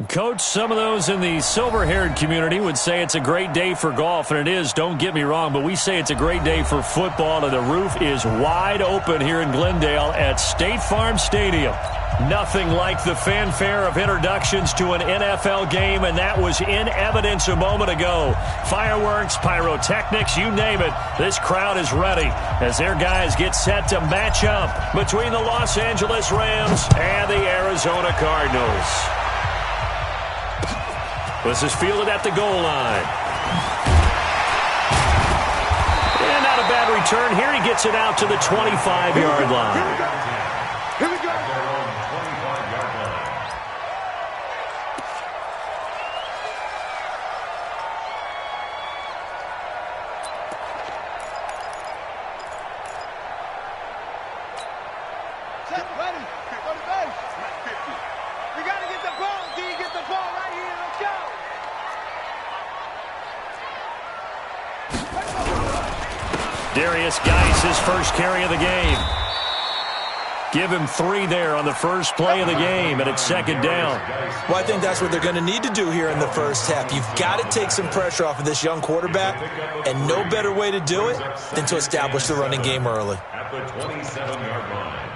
Coach, some of those in the silver-haired community would say it's a great day for golf, and it is, don't get me wrong, but we say it's a great day for football, and the roof is wide open here in Glendale at State Farm Stadium. Nothing like the fanfare of introductions to an NFL game, and that was in evidence a moment ago. Fireworks, pyrotechnics, you name it, this crowd is ready as their guys get set to match up between the Los Angeles Rams and the Arizona Cardinals. This is fielded at the goal line. And not a bad return here. He gets it out to the 25-yard line. Here we go. Set, ready. Go to base. We got to get the ball. D, get the ball right here. Let's go. Darius Geis, his first carry of the game. Give him 3 there on the first play of the game, and it's second down. Well, I think that's what they're going to need to do here in the first half. You've got to take some pressure off of this young quarterback, and no better way to do it than to establish the running game early. At the 27-yard line.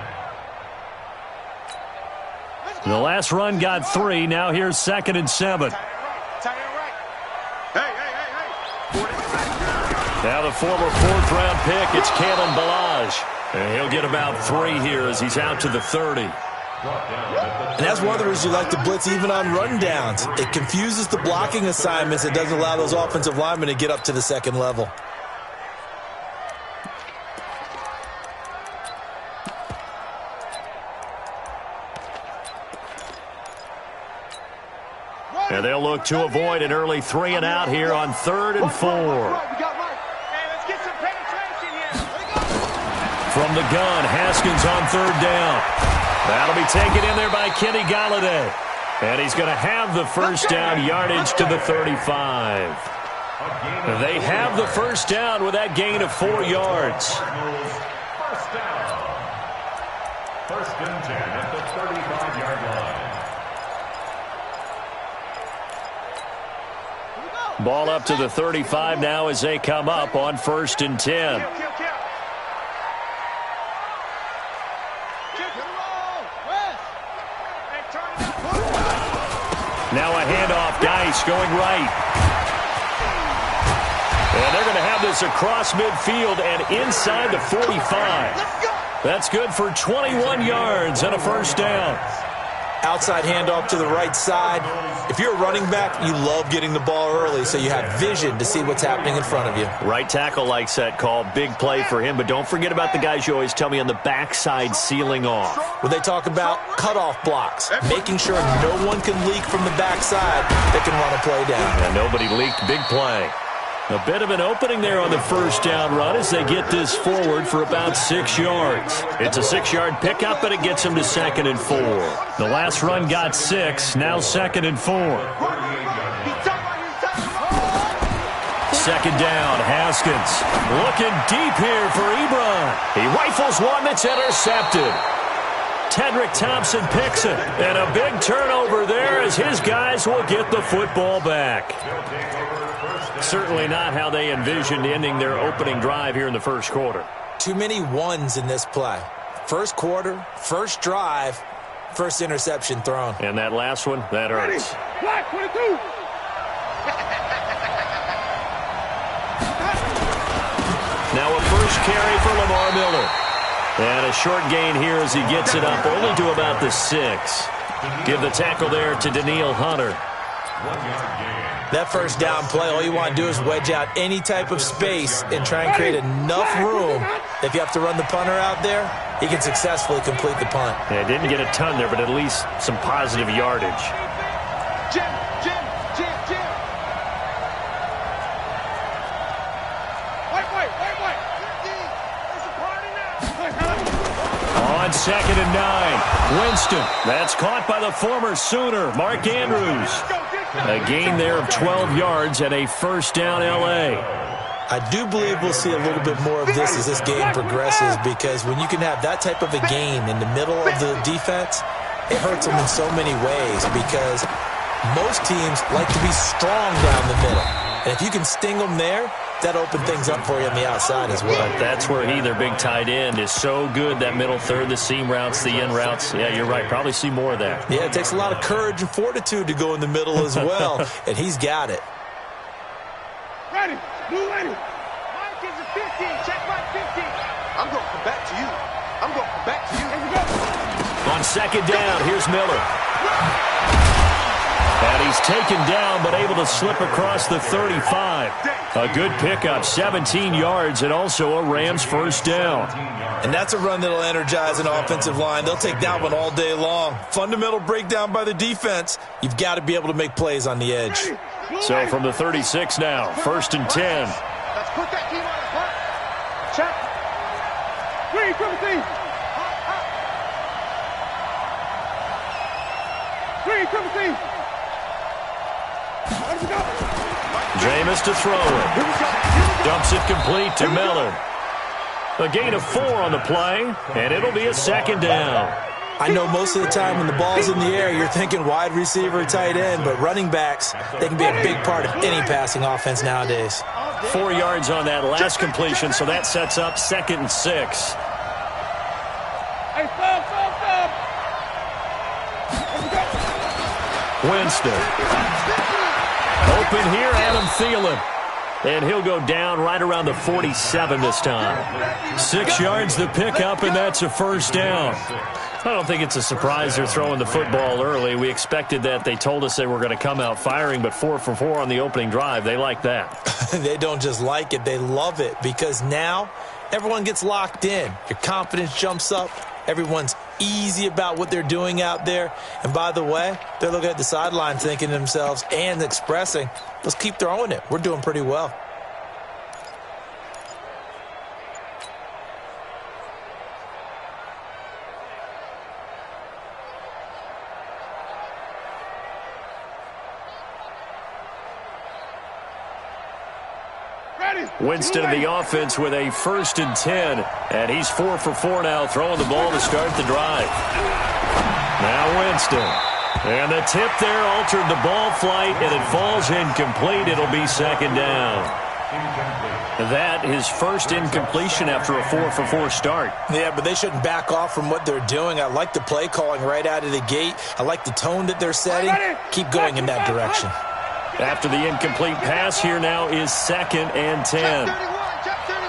The last run got 3. Now here's 2nd and 7. Now the former 4th-round pick, it's Kalen Ballage. And he'll get about 3 here as he's out to the 30. And that's one of the reasons you like to blitz even on rundowns. It confuses the blocking assignments. It doesn't allow those offensive linemen to get up to the second level. And they'll look to avoid an early 3 and out here on 3rd and 4. From the gun, Haskins on 3rd down. That'll be taken in there by Kenny Galladay. And he's going to have the first down yardage to the 35. They have the first down with that gain of 4 yards. First down. 1st and 10 at the 35-yard line. Ball up to the 35 now as they come up on 1st and 10. Now a handoff, Geis going right. And they're going to have this across midfield and inside the 45. That's good for 21 yards and a first down. Outside handoff to the right side. If you're a running back, you love getting the ball early so you have vision to see what's happening in front of you. Right tackle likes that call. Big play for him, but don't forget about the guys you always tell me on the backside sealing off. When they talk about cutoff blocks, making sure no one can leak from the backside that can run a play down. And nobody leaked. Big play. A bit of an opening there on the first down run as they get this forward for about 6 yards. It's a 6-yard pickup, but it gets them to 2nd and 4. The last run got 6, now 2nd and 4. 2nd down, Haskins. Looking deep here for Ebron. He rifles one that's intercepted. Tedrick Thompson picks it, and a big turnover there as his guys will get the football back. Certainly not how they envisioned ending their opening drive here in the first quarter. Too many ones in this play. First quarter, first drive, first interception thrown. And that last one, that hurts. Black 22. Now a first carry for Lamar Miller. And a short gain here as he gets it up only to about the 6. Give the tackle there to Daniil Hunter. 1-yard gain. That first down play, all you want to do is wedge out any type of space and try and create enough room. If you have to run the punter out there, he can successfully complete the punt. Yeah, didn't get a ton there, but at least some positive yardage. Jim. Wait. It's a party now. On 2nd and 9, Winston. That's caught by the former Sooner, Mark Andrews. A gain there of 12 yards and a first down L.A. I do believe we'll see a little bit more of this as this game progresses, because when you can have that type of a gain in the middle of the defense, it hurts them in so many ways, because Most teams like to be strong down the middle. And if you can sting them there, that opens things up for you on the outside as well. But that's where their big tight end, is so good, that middle third, the seam routes, the in routes. Yeah, you're right. Probably see more of that. Yeah, it takes a lot of courage and fortitude to go in the middle as well, and he's got it. Ready. Move ready. Mike is a 15. Check Mike 15. I'm going to come back to you. I'm going to come back to you. Here we go. On second down, here's Miller. And he's taken down, but able to slip across the 35. A good pickup, 17 yards, and also a Rams first down. And that's a run that'll energize an offensive line. They'll take that one all day long. Fundamental breakdown by the defense. You've got to be able to make plays on the edge. So from the 36 now, 1st and 10. Let's put that team on the front. Check. Green, Timothy. Green, Timothy. Let's go. Jameis to throw it. Dumps it complete to Miller. A gain of 4 on the play, and it'll be a second down. I know most of the time when the ball's in the air, you're thinking wide receiver, tight end, but running backs, they can be a big part of any passing offense nowadays. 4 yards on that last completion, so that sets up 2nd and 6. Hey, stop. Winston. Open here, Adam Thielen. And he'll go down right around the 47 this time. 6 yards the pickup, and that's a first down. I don't think it's a surprise they're throwing the football early. We expected that. They told us they were going to come out firing, but 4 for 4 on the opening drive. They like that. They don't just like it, they love it, because now everyone gets locked in. Your confidence jumps up. Everyone's easy about what they're doing out there. And by the way, they're looking at the sideline thinking to themselves and expressing, let's keep throwing it. We're doing pretty well. Winston of the offense with a 1st and 10. And he's 4 for 4 now, throwing the ball to start the drive. Now Winston. And the tip there altered the ball flight, and it falls incomplete. It'll be second down. That his first incompletion after a 4 for 4 start. Yeah, but they shouldn't back off from what they're doing. I like the play calling right out of the gate. I like the tone that they're setting. Keep going in that direction. After the incomplete pass, here now is 2nd and 10. Check 31.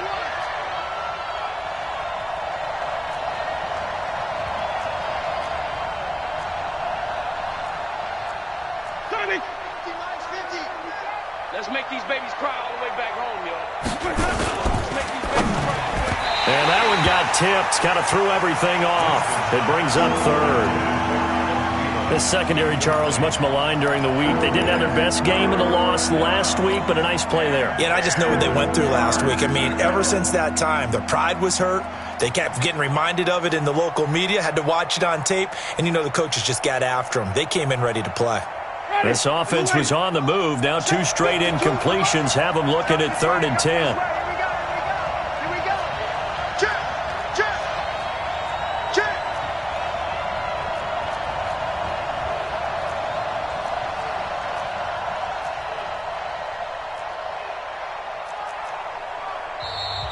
Let's make these babies cry all the way back home, y'all. Let's make these babies cry all the way back. And that one got tipped, kind of threw everything off. It brings up 3rd. This secondary, Charles, much maligned during the week. They didn't have their best game in the loss last week, but a nice play there. Yeah, and I just know what they went through last week. I mean, ever since that time, their pride was hurt. They kept getting reminded of it in the local media, had to watch it on tape, and you know the coaches just got after them. They came in ready to play. This offense was on the move. Now 2 straight incompletions have them looking at 3rd and 10. Here we go. Check.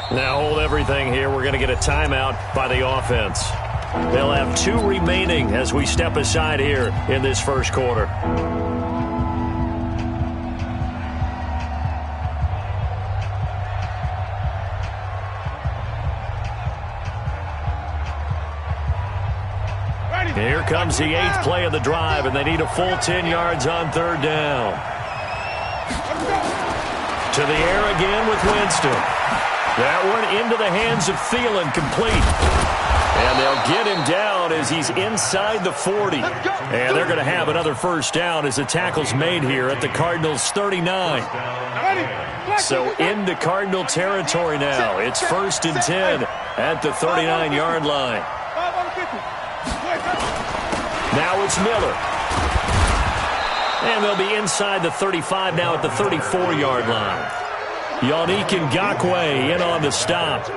Now hold everything here. We're going to get a timeout by the offense. They'll have 2 remaining as we step aside here in this first quarter. Here comes the 8th play of the drive, and they need a full 10 yards on 3rd down. To the air again with Winston. That one into the hands of Thielen, complete. And they'll get him down as he's inside the 40. And they're going to have another first down as the tackle's made here at the Cardinals' 39. So into Cardinal territory now. It's 1st and 10 at the 39-yard line. Now it's Miller. And they'll be inside the 35 now at the 34-yard line. Yannick Ngakoue in on the stop.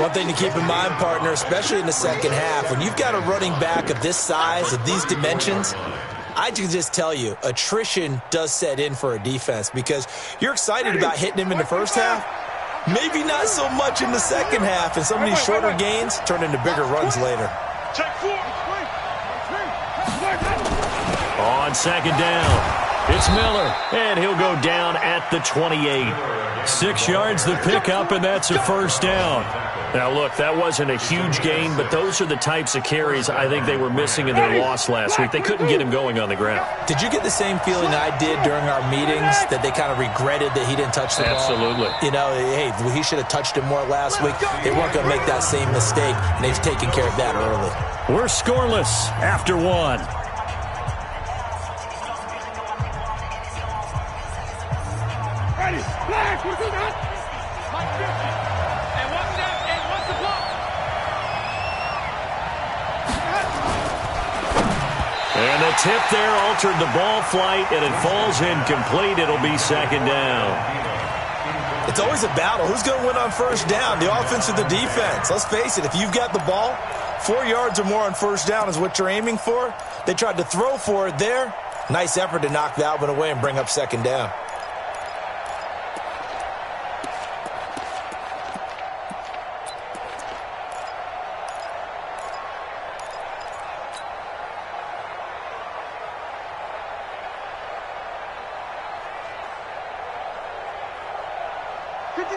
One thing to keep in mind, partner, especially in the second half, when you've got a running back of this size, of these dimensions, I can just tell you, attrition does set in for a defense because you're excited about hitting him in the first half. Maybe not so much in the second half, and some of these shorter gains turn into bigger runs later. Check 4. On second down, it's Miller, and he'll go down at the 28. 6 yards the pickup, and that's a first down. Now, look, that wasn't a huge gain, but those are the types of carries I think they were missing in their loss last week. They couldn't get him going on the ground. Did you get the same feeling I did during our meetings, that they kind of regretted that he didn't touch the ball? Absolutely. You know, hey, he should have touched it more last week. They weren't going to make that same mistake, and they've taken care of that early. We're scoreless after one. Ready, flag, what's it got? Mike 50. And what's that? And what's the block? And the tip there altered the ball flight, and it falls incomplete. It'll be second down. It's always a battle. Who's going to win on first down, the offense or the defense? Let's face it, if you've got the ball, 4 yards or more on first down is what you're aiming for. They tried to throw for it there. Nice effort to knock that one away and bring up second down.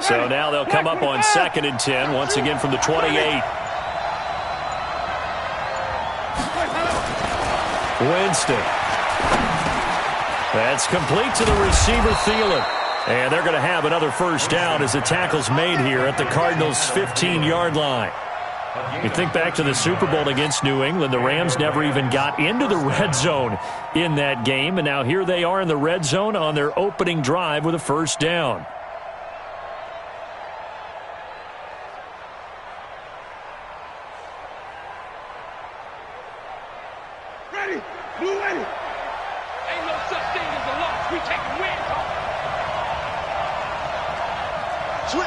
So now they'll come up on 2nd and 10, once again from the 28. Winston. That's complete to the receiver, Thielen. And they're going to have another first down as the tackle's made here at the Cardinals' 15-yard line. You think back to the Super Bowl against New England, the Rams never even got into the red zone in that game, and now here they are in the red zone on their opening drive with a first down. Ain't no such thing as a loss. We take a win. Switch.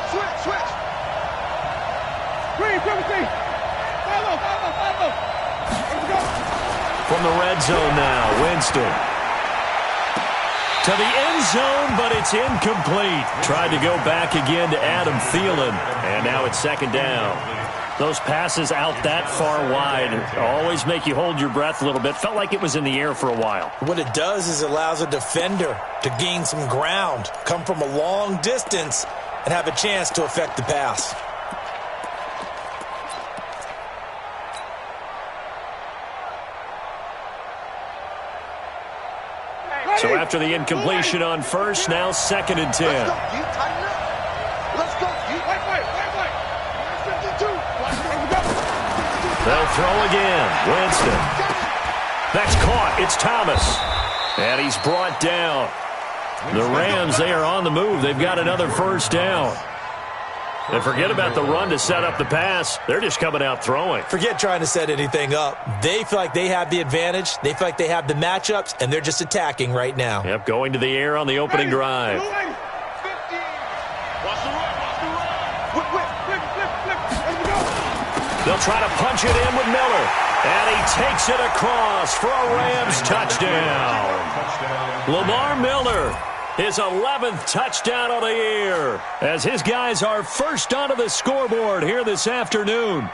Green, everything. Follow. Let's go. From the red zone now, Winston. To the end zone, but it's incomplete. Tried to go back again to Adam Thielen, and now it's second down. Those passes out that far wide always make you hold your breath a little bit. Felt like it was in the air for a while. What it does is it allows a defender to gain some ground, come from a long distance, and have a chance to affect the pass. So after the incompletion on first, now 2nd and 10. Let's go, G. Tighten up. Let's go, G. Wait. 52. They'll throw again. Winston. That's caught. It's Thomas. And he's brought down. The Rams, they are on the move. They've got another first down. And forget about the run to set up the pass. They're just coming out throwing. Forget trying to set anything up. They feel like they have the advantage. They feel like they have the matchups, and they're just attacking right now. Yep, going to the air on the opening drive. 50. Watch the run. Flip. Let's go. They'll try to punch it in with Miller. And he takes it across for a Rams touchdown. Lamar Miller, his 11th touchdown of the year, as his guys are first onto the scoreboard here this afternoon.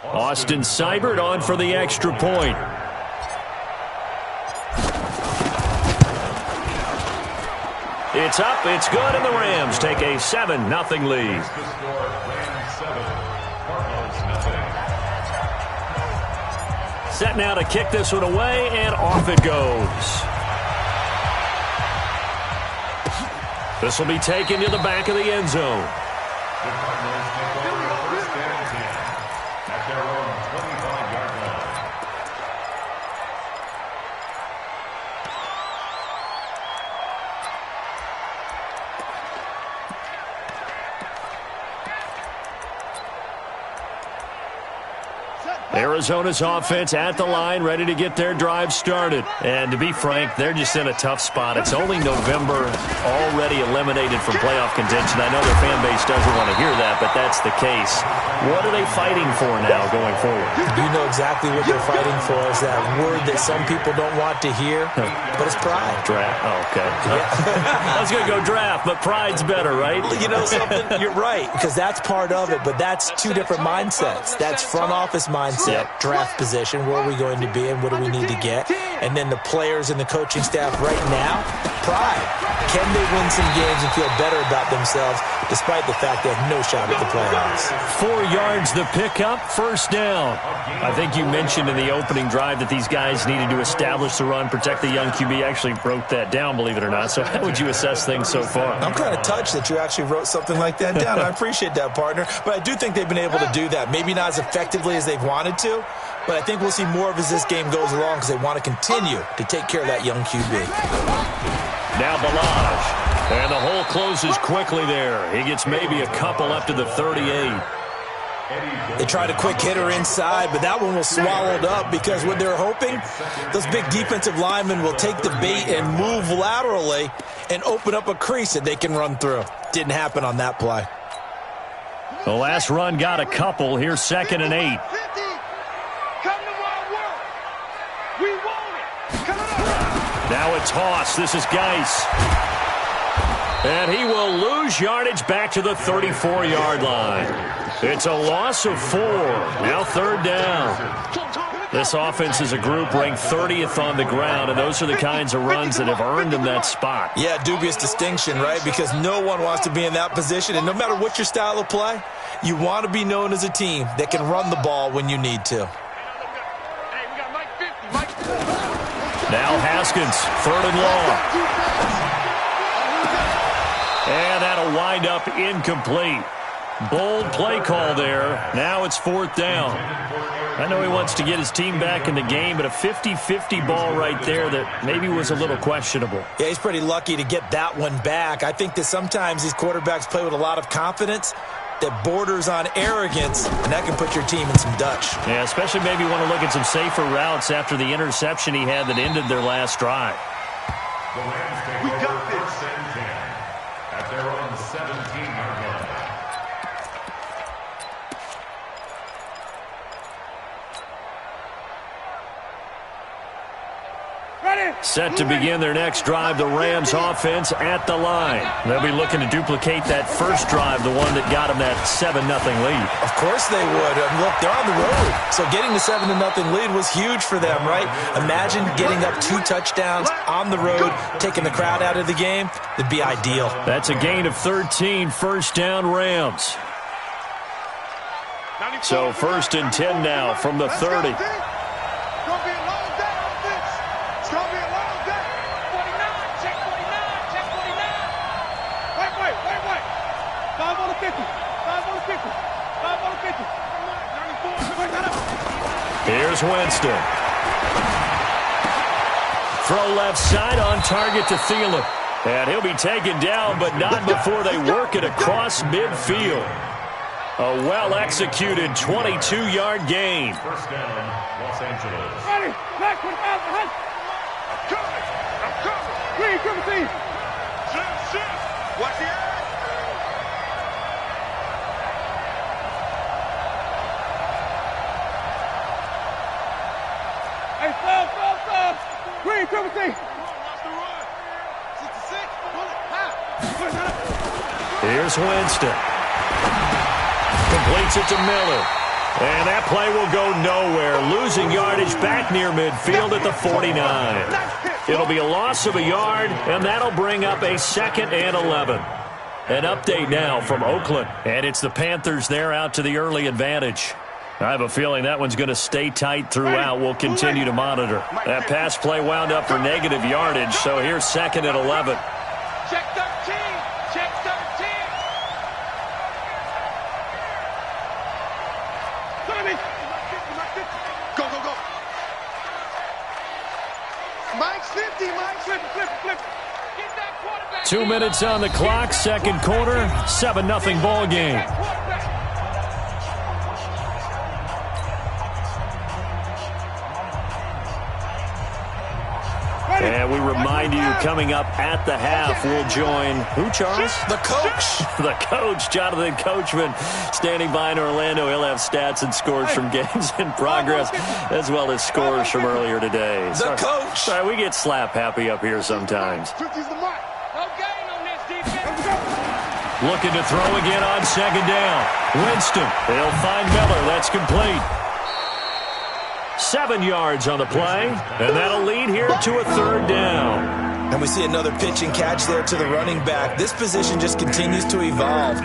Austin Seibert on for the extra point. It's up, it's good, and the Rams take a 7-0 lead. Set now to kick this one away, and off it goes. This will be taken to the back of the end zone. There Arizona's offense at the line, ready to get their drive started. And to be frank, they're just in a tough spot. It's only November, already eliminated from playoff contention. I know their fan base doesn't want to hear that, but that's the case. What are they fighting for now going forward? You know exactly what they're fighting for. Is that word that some people don't want to hear, but it's pride. Draft. Oh, okay. I was going to go draft, but pride's better, right? You know something? You're right, because that's part of it, but that's two different mindsets. That's front office mindset, draft position, where are we going to be and what do we need to get? And then the players and the coaching staff right now, pride. Can they win some games and feel better about themselves despite the fact they have no shot at the playoffs? 4 yards the pickup, first down. I think you mentioned in the opening drive that these guys needed to establish the run, protect the young QB. Actually wrote that down, believe it or not. So how would you assess things so far? I'm kind of touched that you actually wrote something like that down. I appreciate that, partner. But I do think they've been able to do that. Maybe not as effectively as they've wanted to, but I think we'll see more of as this game goes along because they want to continue to take care of that young QB. Now Balaj. And the hole closes quickly there. He gets maybe a couple up to the 38. They tried a quick hitter inside, but that one was swallowed up because what they're hoping, those big defensive linemen will take the bait and move laterally and open up a crease that they can run through. Didn't happen on that play. The last run got a couple. Here's 2nd and 8. Now a toss. This is Geis. And he will lose yardage back to the 34-yard line. It's a loss of 4. Now 3rd down. This offense is a group ranked 30th on the ground, and those are the kinds of runs that have earned them that spot. Yeah, dubious distinction, right? Because no one wants to be in that position, and no matter what your style of play, you want to be known as a team that can run the ball when you need to. Now Haskins, 3rd and long. And that'll wind up incomplete. Bold play call there. Now it's 4th down. I know he wants to get his team back in the game, but a 50-50 ball right there that maybe was a little questionable. Yeah, he's pretty lucky to get that one back. I think that sometimes these quarterbacks play with a lot of confidence that borders on arrogance, and that can put your team in some Dutch. Yeah, especially maybe want to look at some safer routes after the interception he had that ended their last drive. We got this. At their own 17-yard line. Set to begin their next drive, the Rams offense at the line. They'll be looking to duplicate that first drive, the one that got them that 7-0 lead. Of course they would. Look, they're on the road. So getting the 7-0 lead was huge for them, right? Imagine getting up 2 touchdowns on the road, taking the crowd out of the game. It'd be ideal. That's a gain of 13, first down Rams. So 1st and 10 now from the 30. Here's Winston. Throw left side on target to Thielen. And he'll be taken down, but not before they work it across midfield. A well-executed 22-yard gain. First down, Los Angeles. Ready, back with I'm coming. Green, come see. Shift. Watch the eye. Hey, stop. Green, come see. Watch the run. 66, pull it, high. Here's Winston. Completes it to Miller. And that play will go nowhere. Losing yardage back near midfield at the 49. It'll be a loss of a yard, and that'll bring up a 2nd and 11. An update now from Oakland. And it's the Panthers there out to the early advantage. I have a feeling that one's going to stay tight throughout. We'll continue to monitor. That pass play wound up for negative yardage, so here's 2nd and 11. Check 13. Check 13. Go. Mike's 50, Mike. Flip. Get that quarterback. 2 minutes on the clock, 2nd quarter, 7-0 ball game. And we remind you, coming up at the half, we'll join who, Charles? The coach. The coach, Jonathan Coachman, standing by in Orlando. He'll have stats and scores from games in progress, as well as scores from earlier today. The coach. Sorry, we get slap happy up here sometimes. Looking to throw again on second down. Winston, he'll find Miller. That's complete. 7 yards on the play, and that'll lead here to a third down. And we see another pitch and catch there to the running back. This position just continues to evolve.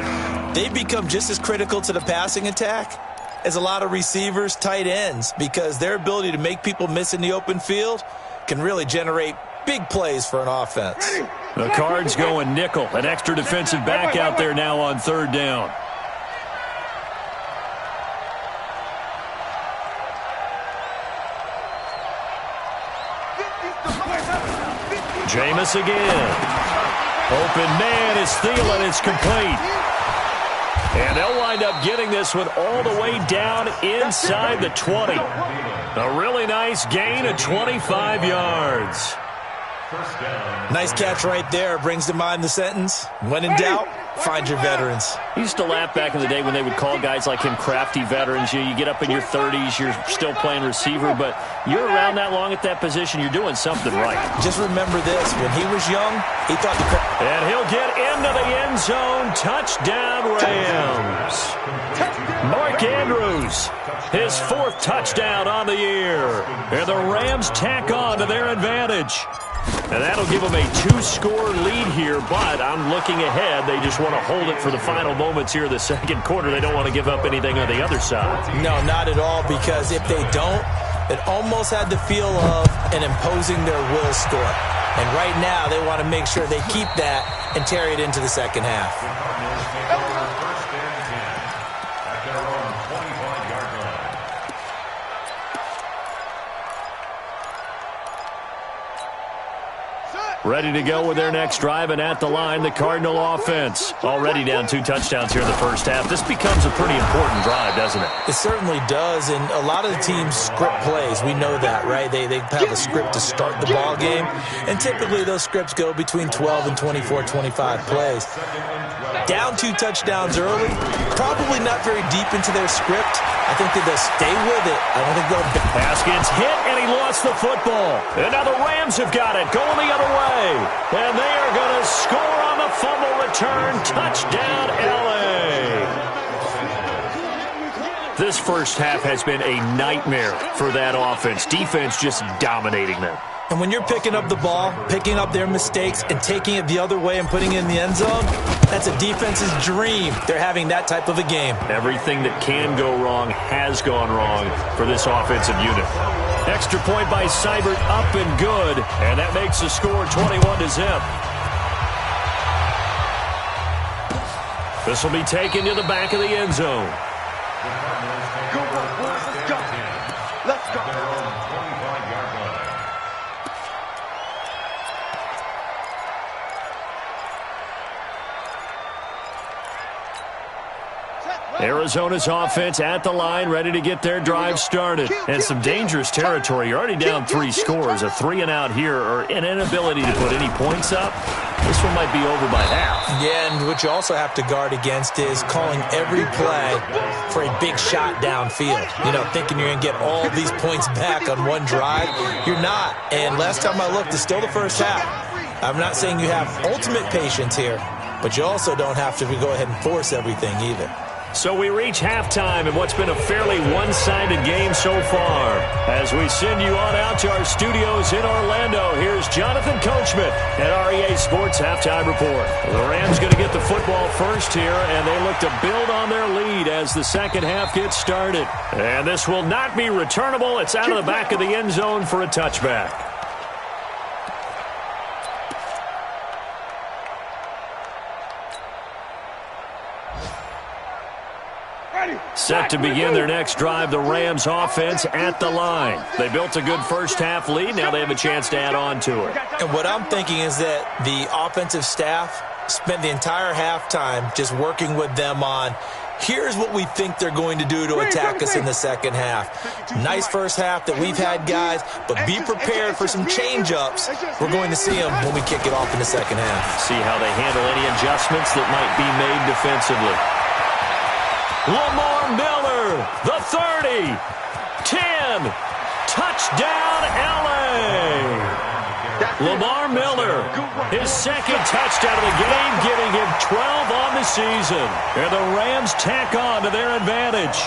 They become just as critical to the passing attack as a lot of receivers, tight ends, because their ability to make people miss in the open field can really generate big plays for an offense. The Cards going nickel, an extra defensive back out there now on third down. Jameis again. Open man is Thielen. It's complete. And they'll wind up getting this one all the way down inside the 20. A really nice gain of 25 yards. Nice catch right there. Brings to mind the sentence, when in doubt, find your veterans. I used to laugh back in the day when they would call guys like him crafty veterans. You get up in your 30s, you're still playing receiver, but you're around that long at that position, you're doing something right. Just remember this, when he was young, he thought the... And he'll get into the end zone. Touchdown, Rams. Mark Andrews, his 4th touchdown on the year. And the Rams tack on to their advantage. And that'll give them a 2-score lead here, but I'm looking ahead. They just want to hold it for the final moments here in the second quarter. They don't want to give up anything on the other side. No, not at all, because if they don't, it almost had the feel of an imposing their will score. And right now, they want to make sure they keep that and carry it into the second half. Ready to go with their next drive, and at the line, the Cardinal offense. Already down 2 touchdowns here in the first half. This becomes a pretty important drive, doesn't it? It certainly does, and a lot of the teams script plays. We know that, right? They have a script to start the ball game, and typically those scripts go between 12 and 24, 25 plays. Down 2 touchdowns early, probably not very deep into their script. I think that they'll stay with it. I don't think they'll... Haskins hit, and he lost the football. And now the Rams have got it, going the other way. And they are going to score on the fumble return. Touchdown, L.A. This first half has been a nightmare for that offense. Defense just dominating them. And when you're picking up the ball, picking up their mistakes, and taking it the other way and putting it in the end zone, that's a defense's dream. They're having that type of a game. Everything that can go wrong has gone wrong for this offensive unit. Extra point by Seibert, up and good, and that makes the score 21-0. This will be taken to the back of the end zone. Go, boys, let's go. Let's go. Arizona's offense at the line, ready to get their drive started. And some dangerous territory. You're already down 3 scores. A 3-and-out here, or an inability to put any points up. This one might be over by half. Yeah, and what you also have to guard against is calling every play for a big shot downfield. You know, thinking you're going to get all these points back on one drive. You're not. And last time I looked, it's still the first half. I'm not saying you have ultimate patience here, but you also don't have to go ahead and force everything either. So we reach halftime in what's been a fairly one-sided game so far. As we send you on out to our studios in Orlando, here's Jonathan Coachman at REA Sports Halftime Report. The Rams going to get the football first here, and they look to build on their lead as the second half gets started. And this will not be returnable. It's out of the back of the end zone for a touchback. Set to begin their next drive, the Rams offense at the line. They built a good first half lead. Now they have a chance to add on to it. And what I'm thinking is that the offensive staff spent the entire halftime just working with them on Here's what we think they're going to do to attack us in the second half. Nice first half that we've had, guys, but be prepared for some change-ups. We're going to see them when we kick it off in the second half. See how they handle any adjustments that might be made defensively. Lamar Miller, the 30, 10, touchdown LA. Lamar Miller, his second touchdown of the game, giving him 12 on the season. And the Rams tack on to their advantage.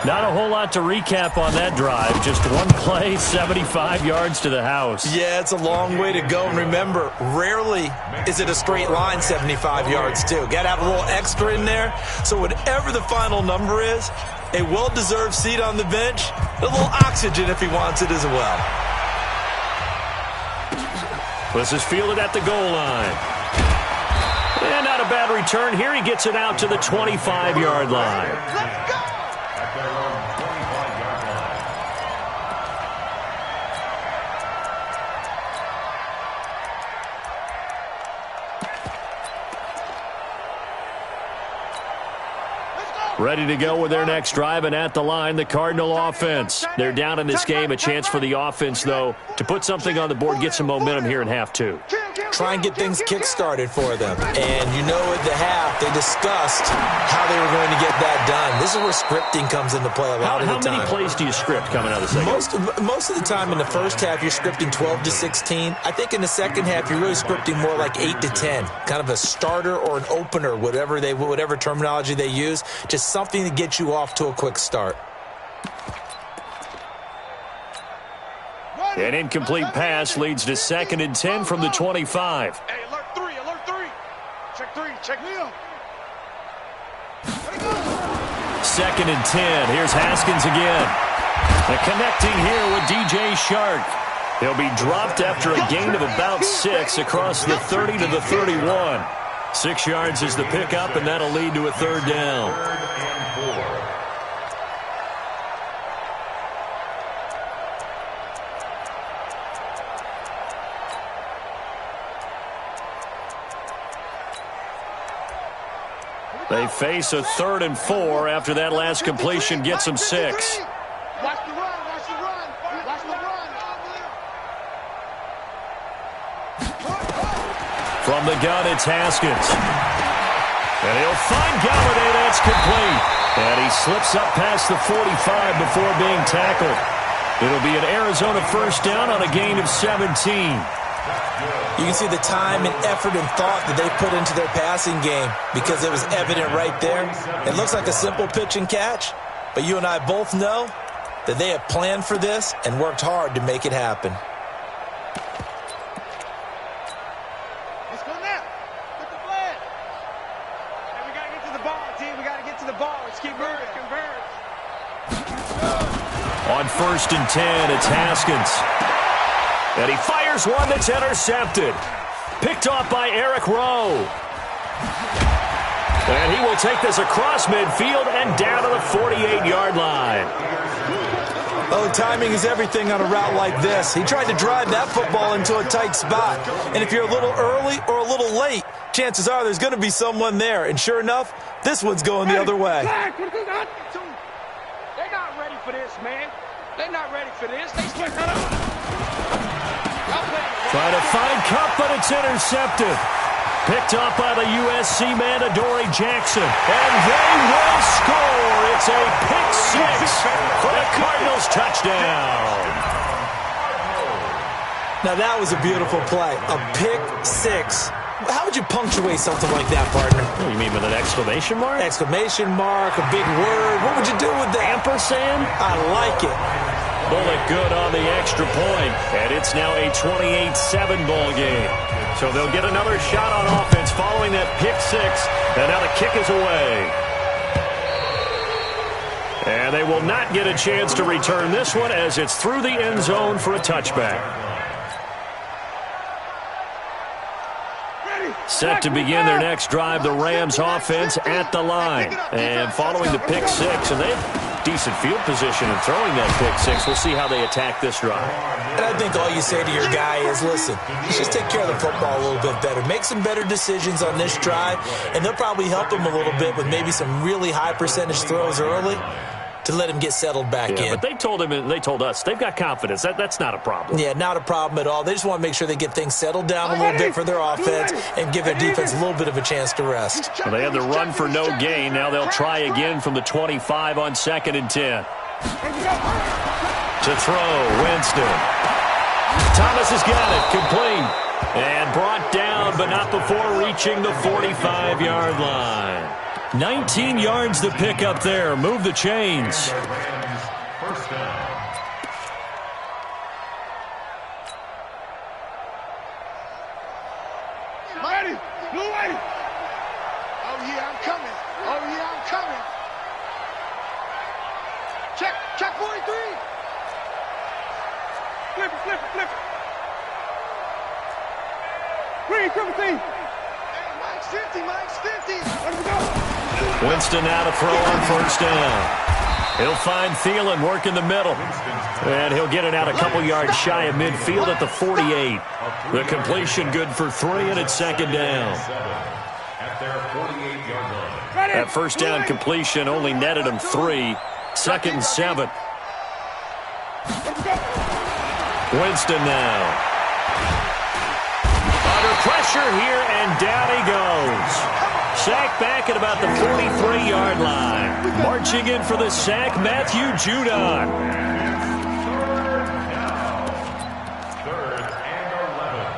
Not a whole lot to recap on that drive. Just one play, 75 yards to the house. Yeah, it's a long way to go. And remember, rarely is it a straight line 75 yards, too. Got to have a little extra in there. So whatever the final number is, a well-deserved seat on the bench, a little oxygen if he wants it as well. This is fielded at the goal line. And not a bad return here. He gets it out to the 25-yard line. Let's go! At their own 25-yard line. Ready to go with their next drive, and at the line, the Cardinal offense. They're down in this game. A chance for the offense, though, to put something on the board, get some momentum here in half two. Try and get things kick-started for them. And you know at the half, they discussed how they were going to get that done. This is where scripting comes into play a lot of the time. How many plays do you script coming out of the second? Most of the time in the first half, you're scripting 12 to 16. I think in the second half, you're really scripting more like 8 to 10. Kind of a starter or an opener, whatever terminology they use. Just something to get you off to a quick start. An incomplete pass leads to 2nd and 10 from the 25. Hey, alert 3, alert 3. Check 3, check Will. 2nd and 10. Here's Haskins again. And connecting here with DJ Shark. He'll be dropped after a gain of about 6 across the 30 to the 31. 6 yards is the pickup, and that'll lead to a 3rd down. 3rd and 4. They face a 3rd and 4 after that last completion gets them 6. Watch the run, watch the run, watch the run. From the gun, it's Haskins. And he'll find Galladay. That's complete. And he slips up past the 45 before being tackled. It'll be an Arizona 1st down on a gain of 17. You can see the time and effort and thought that they put into their passing game because it was evident right there. It looks like a simple pitch and catch, but you and I both know that they have planned for this and worked hard to make it happen. Let's go now. Put the flag. Hey, we got to get to the ball, team. We got to get to the ball. Let's keep moving. Convert. On 1st and 10, it's Haskins. And he fires one that's intercepted. Picked off by Eric Rowe. And he will take this across midfield and down to the 48-yard line. Oh, timing is everything on a route like this. He tried to drive that football into a tight spot. And if you're a little early or a little late, chances are there's going to be someone there. And sure enough, this one's going the other way. They're not ready for this, man. They're not ready for this. They split that up. Trying to find Cup, but it's intercepted. Picked up by the USC man, Adoree Jackson. And they will score. It's a pick 6 for the Cardinals touchdown. Now that was a beautiful play. A pick 6. How would you punctuate something like that, partner? What do you mean with an exclamation mark? Exclamation mark, a big word. What would you do with that? Ampersand? I like it. Bullet good on the extra point, and it's now a 28-7 ball game. So they'll get another shot on offense following that pick 6, and now the kick is away. And they will not get a chance to return this one as it's through the end zone for a touchback. Set to begin their next drive, the Rams offense at the line. And following the pick 6, and they've decent field position in throwing that pick six. We'll see how they attack this drive. And I think all you say to your guy is, listen, let's just take care of the football a little bit better. Make some better decisions on this drive, and they'll probably help him a little bit with maybe some really high percentage throws early to let him get settled back in. But they told him, and they told us, they've got confidence. That's not a problem. Yeah, not a problem at all. They just want to make sure they get things settled down a little bit for their offense and give their defense a little bit of a chance to rest. Well, they had the run for no gain. Now they'll try again from the 25 on 2nd and 10. To throw, Winston. Thomas has got it, complete. And brought down, but not before reaching the 45-yard line. 19 yards to pick up there. Move the chains. First down. Ready, blue ready. Oh yeah, I'm coming. Oh yeah, I'm coming. Check 43. Flip it. Green, come see. Hey, Mike's 50. Let him go. Winston now to throw on first down. He'll find Thielen working the middle. And he'll get it out a couple yards shy of midfield at the 48. The completion good for 3, and it's 2nd down. At their 48-yard line. That first down completion only netted him 3. 2nd and 7. Winston now. Under pressure here, and down he goes. Sack back at about the 43-yard line. Marching in for the sack, Matthew Judon. Third and 11.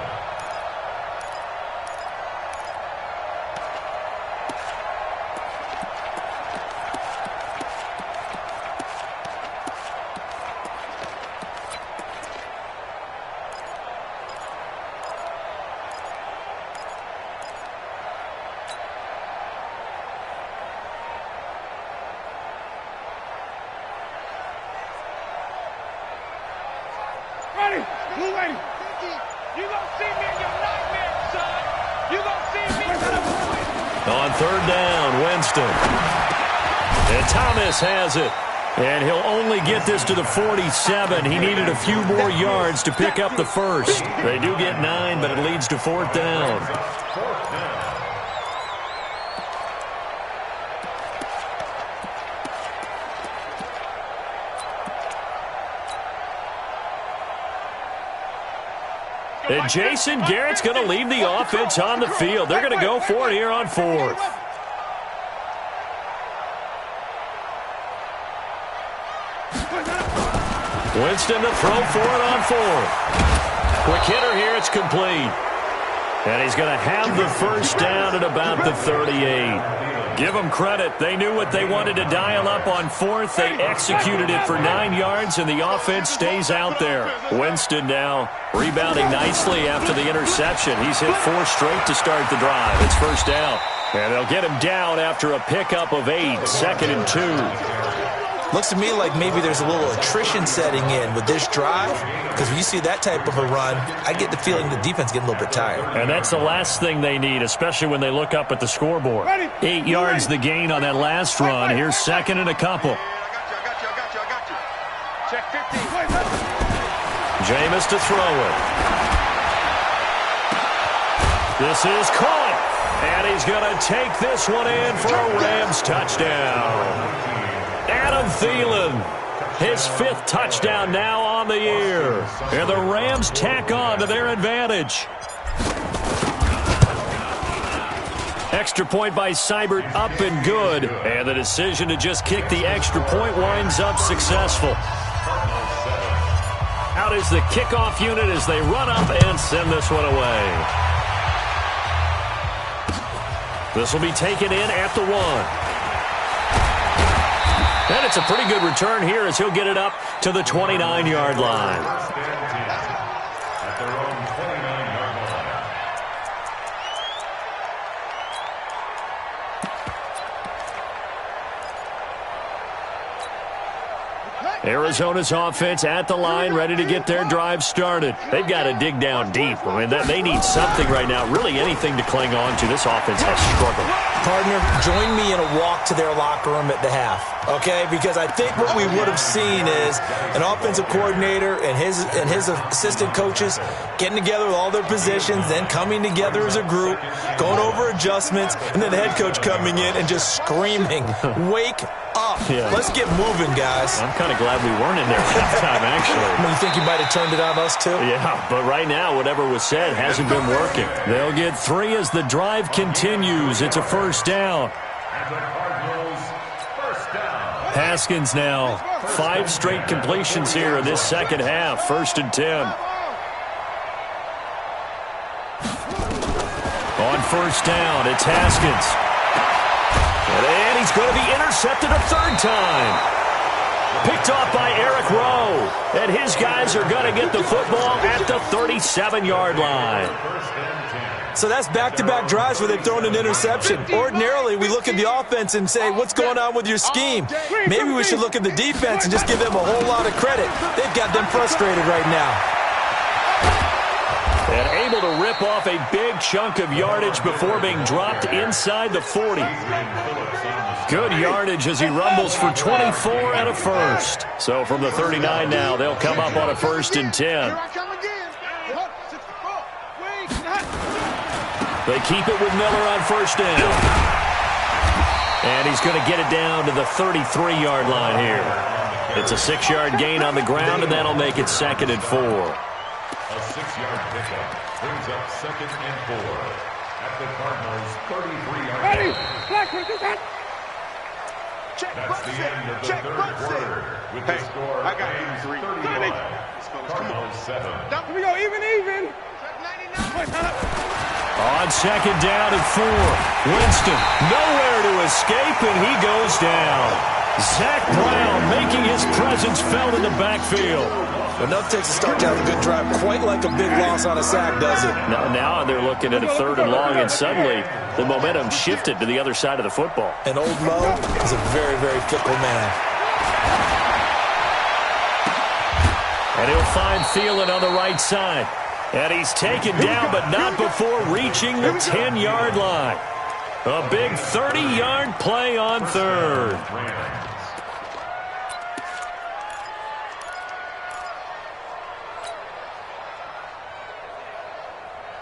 Ready, blue ready. You gonna see me in your nightmare, son. You gonna see me. On 3rd down, Winston. And Thomas has it. And he'll only get this to the 47. He needed a few more yards to pick up the first. They do get 9, but it leads to 4th down. Fourth down. And Jason Garrett's going to leave the offense on the field. They're going to go for it here on 4th. Winston to throw for it on 4th. Quick hitter here, it's complete. And he's going to have the first down at about the 38. Give them credit. They knew what they wanted to dial up on 4th. They executed it for 9 yards, and the offense stays out there. Winston now rebounding nicely after the interception. He's hit 4 straight to start the drive. It's first down. And they'll get him down after a pickup of 8, 2nd and 2. Looks to me like maybe there's a little attrition setting in with this drive, because when you see that type of a run, I get the feeling the defense getting a little bit tired. And that's the last thing they need, especially when they look up at the scoreboard. 8 yards the gain on that last run. Here's 2nd and a couple. I got you. Check 15. Jameis to throw it. This is caught. And he's going to take this one in for a Rams touchdown. Adam Thielen, his 5th touchdown now on the year. And the Rams tack on to their advantage. Extra point by Seibert up and good. And the decision to just kick the extra point winds up successful. Out is the kickoff unit as they run up and send this one away. This will be taken in at the 1. And it's a pretty good return here as he'll get it up to the 29-yard line. At their own 29-yard line. Arizona's offense at the line, ready to get their drive started. They've got to dig down deep. I mean, they need something right now, really anything to cling on to. This offense has struggled. Partner, join me in a walk to their locker room at the half, okay? Because I think what we would have seen is an offensive coordinator and his assistant coaches getting together with all their positions, then coming together as a group, going over adjustments, and then the head coach coming in and just screaming, wake up. Yeah. Let's get moving, guys. I'm kind of glad we weren't in there halftime, actually. You think you might have turned it on us, too? Yeah, but right now, whatever was said hasn't been working. They'll get 3 as the drive continues. It's a first down. And the Cardinals, first down. Haskins now. 5 straight completions here in this second half. 1st and 10. On first down, it's Haskins. And he's going to be intercepted a 3rd time. Picked off by Eric Rowe. And his guys are going to get the football at the 37-yard line. So that's back-to-back drives where they've thrown an interception. Ordinarily, we look at the offense and say, what's going on with your scheme? Maybe we should look at the defense and just give them a whole lot of credit. They've got them frustrated right now. And able to rip off a big chunk of yardage before being dropped inside the 40. Good yardage as he rumbles for 24 and a first. So from the 39 now, they'll come up on a 1st and 10. They keep it with Miller on first down. And he's going to get it down to the 33-yard line here. It's a 6-yard gain on the ground, and that'll make it 2nd and 4. A 6-yard pickup brings up 2nd and 4 at the Cardinals' 33-yard line. That's the end of the 3rd quarter with the score of 31. Cardinals 7. Here we go, even. On 2nd down and 4. Winston nowhere to escape, and he goes down. Zach Brown making his presence felt in the backfield. Enough takes a start to have a good drive. Quite like a big loss on a sack, does it? Now they're looking at a 3rd and long, and suddenly the momentum shifted to the other side of the football. And old Mo is a very, very fickle man. And he'll find Thielen on the right side. And he's taken down, but not before reaching the 10-yard line. A big 30-yard play on 3rd.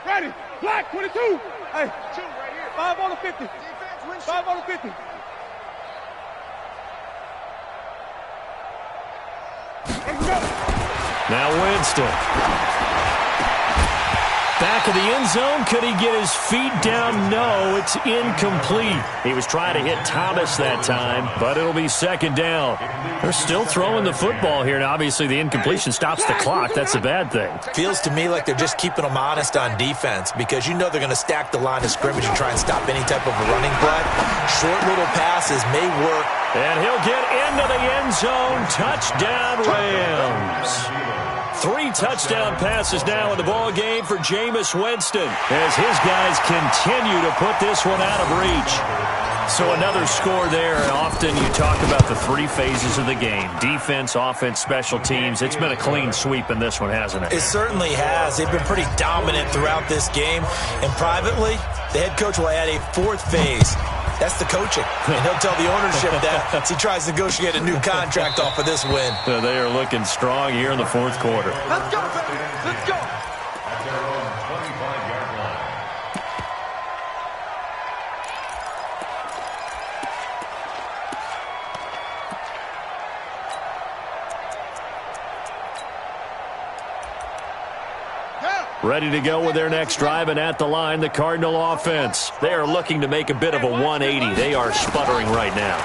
Ready. Black, 22. Hey, 2 right here. 5 on the 50. 5 on the 50. Let's go. Now Winston. Back of the end zone. Could he get his feet down? No, it's incomplete. He was trying to hit Thomas that time, but it'll be 2nd down. They're still throwing the football here, and obviously the incompletion stops the clock. That's a bad thing. Feels to me like they're just keeping them honest on defense because you know they're going to stack the line of scrimmage and try and stop any type of a running play. Short little passes may work. And he'll get into the end zone. Touchdown, Rams. 3 touchdown passes now in the ball game for Jameis Winston as his guys continue to put this one out of reach. So another score there, and often you talk about the 3 phases of the game. Defense, offense, special teams. It's been a clean sweep in this one, hasn't it? It certainly has. They've been pretty dominant throughout this game. And privately, the head coach will add a 4th phase. That's the coaching. And he'll tell the ownership that as he tries to negotiate a new contract off of this win. So they are looking strong here in the 4th quarter. Let's go, baby. Let's go. At their own 25-yard line. Ready to go with their next drive, and at the line, the Cardinal offense. They are looking to make a bit of a 180. They are sputtering right now.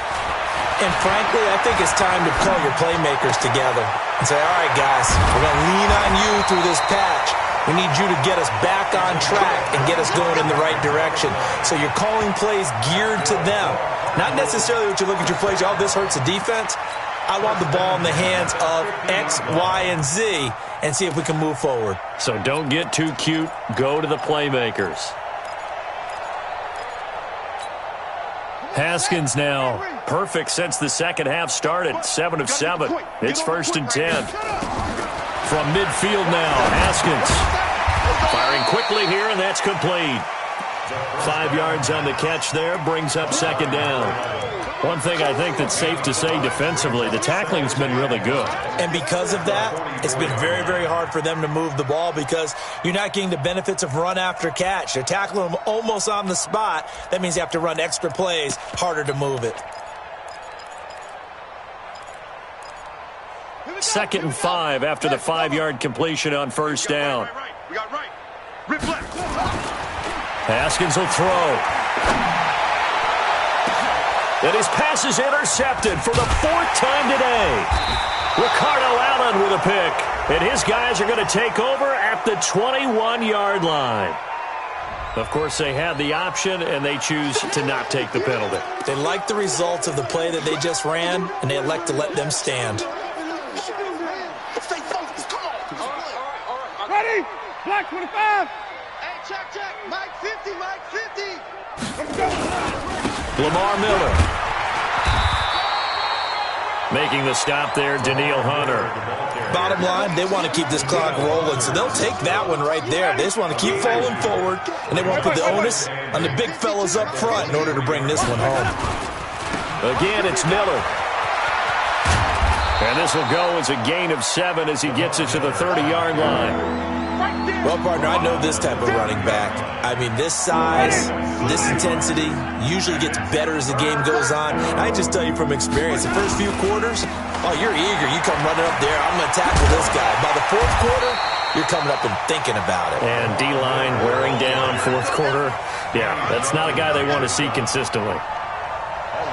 And frankly, I think it's time to call your playmakers together and say, all right, guys, we're going to lean on you through this patch. We need you to get us back on track and get us going in the right direction. So you're calling plays geared to them. Not necessarily what you look at your plays, oh, this hurts the defense. I want the ball in the hands of X, Y, and Z and see if we can move forward. So don't get too cute. Go to the playmakers. Haskins now perfect since the second half started. 7 of 7. It's 1st and 10. From midfield now, Haskins firing quickly here, and that's complete. 5 yards on the catch there, brings up 2nd down. One thing I think that's safe to say defensively, the tackling's been really good. And because of that, it's been very, very hard for them to move the ball because you're not getting the benefits of run after catch. They're tackling them almost on the spot. That means you have to run extra plays, harder to move it. 2nd and 5 after the 5-yard completion on 1st down. We got right. Rip left. Haskins will throw. And his pass is intercepted for the 4th time today. Ricardo Allen with a pick. And his guys are going to take over at the 21-yard line. Of course, they have the option, and they choose to not take the penalty. They like the results of the play that they just ran, and they elect to let them stand. Stay focused. Come on. All right. Ready? Black 25. Hey, check. Mike 50, Mike 50. Let's go. Lamar Miller. Making the stop there, Daniil Hunter. Bottom line, they want to keep this clock rolling, so they'll take that one right there. They just want to keep falling forward, and they want to put the onus on the big fellas up front in order to bring this one home. Again, it's Miller. And this will go as a gain of 7 as he gets it to the 30-yard line. Well, partner, I know this type of running back. I mean, this size, this intensity usually gets better as the game goes on. I just tell you from experience, the first few quarters, oh, you're eager. You come running up there, I'm going to tackle this guy. By the 4th quarter, you're coming up and thinking about it. And D-line wearing down 4th quarter. Yeah, that's not a guy they want to see consistently.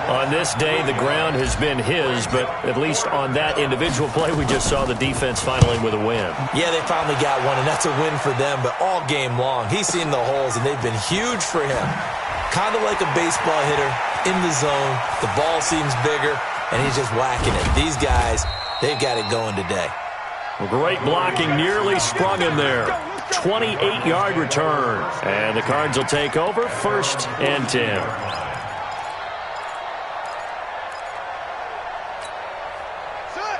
On this day, the ground has been his, but at least on that individual play, we just saw the defense finally with a win. Yeah, they finally got one, and that's a win for them, but all game long, he's seen the holes, and they've been huge for him. Kind of like a baseball hitter in the zone. The ball seems bigger, and he's just whacking it. These guys, they've got it going today. Great blocking, nearly sprung him there. 28-yard return, and the Cards will take over 1st and 10.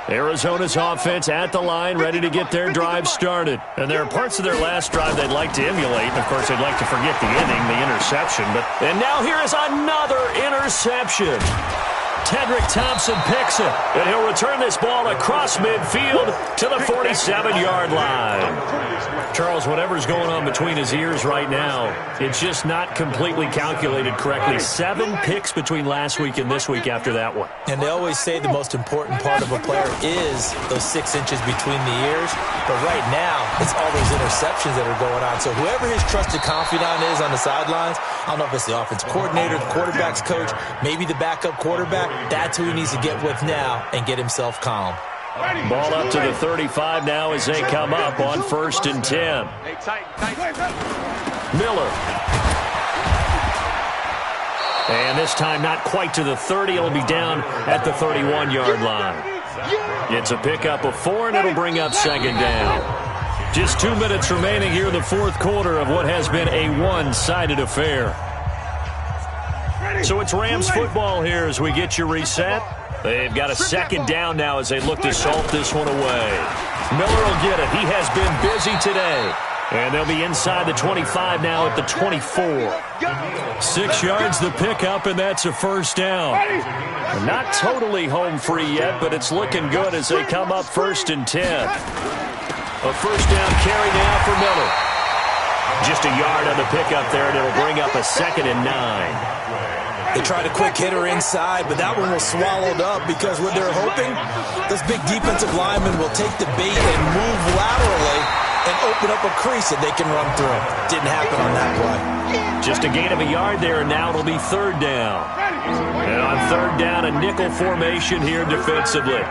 Arizona's offense at the line, ready to get their drive started. And there are parts of their last drive they'd like to emulate. And, of course, they'd like to forget the inning, the interception. And now here is another interception. Tedrick Thompson picks it, and he'll return this ball across midfield to the 47-yard line. Charles, whatever's going on between his ears right now, it's just not completely calculated correctly. 7 picks between last week and this week after that one. And they always say the most important part of a player is those 6 inches between the ears. But right now, it's all those interceptions that are going on. So whoever his trusted confidant is on the sidelines, I don't know if it's the offensive coordinator, the quarterback's coach, maybe the backup quarterback, that's who he needs to get with now and get himself calm. Ball up to the 35 now as they come up on 1st and 10. Miller. And this time not quite to the 30. It'll be down at the 31-yard line. It's a pickup of 4, and it'll bring up 2nd down. Just 2 minutes remaining here in the 4th quarter of what has been a one-sided affair. So it's Rams football here as we get you reset. They've got a 2nd down now as they look to salt this one away. Miller will get it. He has been busy today. And they'll be inside the 25 now at the 24. 6 yards the pickup, and that's a 1st down. Not totally home free yet, but it's looking good as they come up 1st and 10. A 1st down carry now for Miller. Just a yard on the pickup there, and it'll bring up a 2nd and 9. They tried a quick hitter inside, but that one was swallowed up because what they're hoping, those big defensive linemen will take the bait and move laterally and open up a crease that they can run through. Didn't happen on that play. Just a gain of a yard there, and now it'll be 3rd down. And on 3rd down, a nickel formation here defensively.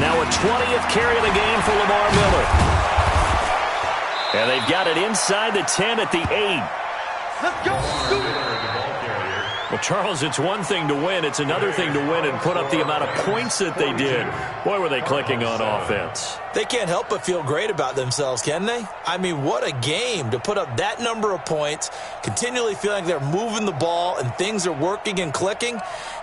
Now a 20th carry of the game for Lamar Miller. And they've got it inside the 10 at the 8. Let's go. Well, Charles, it's one thing to win. It's another thing to win and put up the amount of points that they did. Boy, were they clicking on offense. They can't help but feel great about themselves, can they? I mean, what a game to put up that number of points, continually feeling like they're moving the ball and things are working and clicking.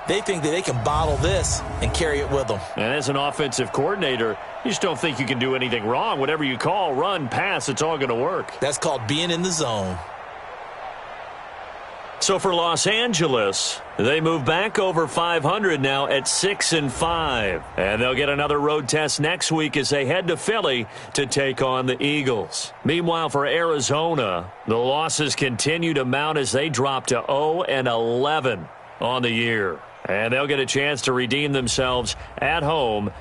They think that they can bottle this and carry it with them. And as an offensive coordinator, you just don't think you can do anything wrong. Whatever you call, run, pass, it's all going to work. That's called being in the zone. So for Los Angeles, they move back over 500 now at 6-5. And they'll get another road test next week as they head to Philly to take on the Eagles. Meanwhile, for Arizona, the losses continue to mount as they drop to 0-11 on the year. And they'll get a chance to redeem themselves at home